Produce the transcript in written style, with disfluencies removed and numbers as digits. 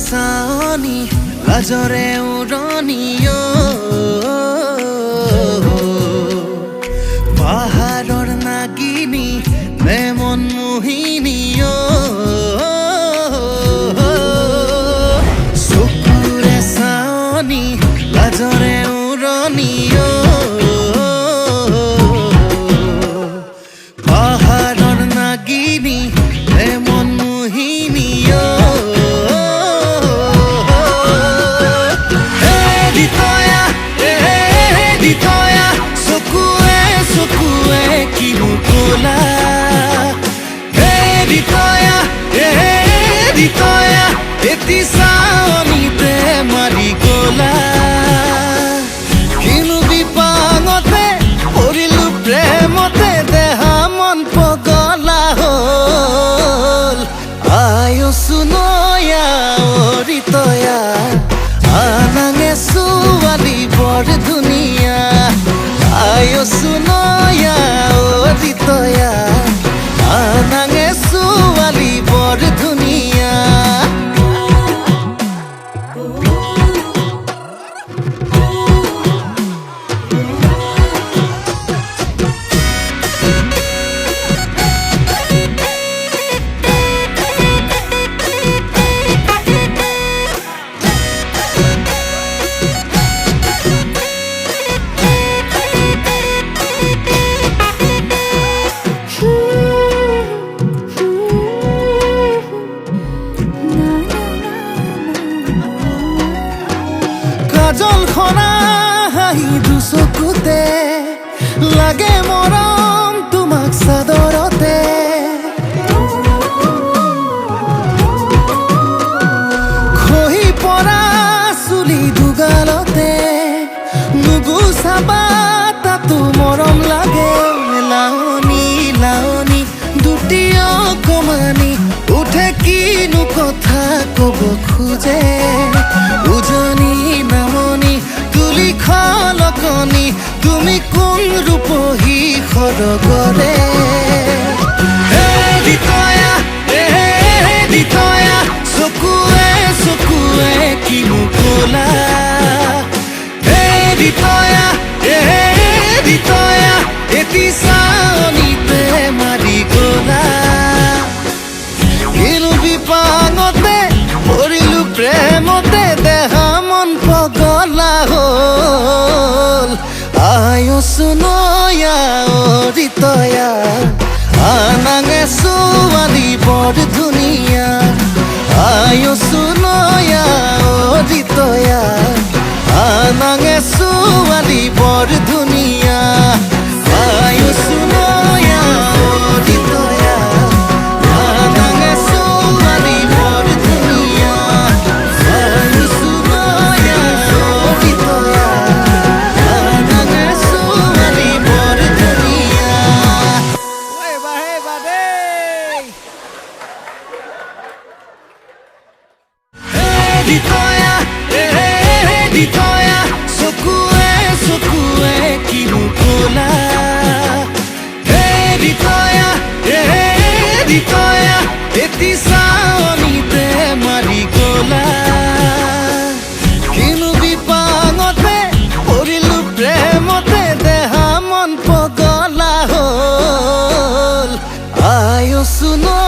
সানি লাজৰে উড়নিও পাহাড়ৰ নাগিনী মেমন মোহিনীও চকুৰে চানি লাজৰে উড়নিও পাহাড়ৰ নাগিনী মেমন মোহিনীও এটি চাওনিতে মাৰি গলা কিনো বিপাঙতে পৰিলো প্ৰেমতে দেহা মন পগলা হ'ল আয়সু নয়া অৰিতয়া আনাঙে ছোৱালী বৰ ধুনীয়া আয়সু নয়া অৰিতয়া আনাঙে ছোৱালী বৰ ধুনীয়া কাজল খনা হাঁহি দুচকুতে লাগে মৰম তোমাক চাদৰতে খহি পৰা চুলি দুগালতে নুগুচাবা তাতো মৰম লাগে লাৱনী লাৱনী দুটি অকমানি উঠে কিনো কথা কব খোজে উজনি নামনি তুলি খলকনি তুমি কোন ৰূপহী খৰগৰে দিতয়া চকুৱে চকুৱে কিনো কলা দিতয়া এটি চাওনিতে মাৰি গলা কিনো বিপাঙতে পৰিলো প্ৰেমতে দেহা মন পগলা হ'ল আয়সু নয়া অৰিতয়া আনাঙে ছোৱালী বৰ ধুনীয়া আয়সু নয়া অৰিতয়া আনাঙে ছোৱালী বৰ ধুনীয়া আয়সু নয়া অৰিতয়া আনাঙে ছোৱালী বৰ ধুনীয়া আয়সু নয়া অৰিতয়া আনাঙে ছোৱালী বৰ ধুনীয়া শুনো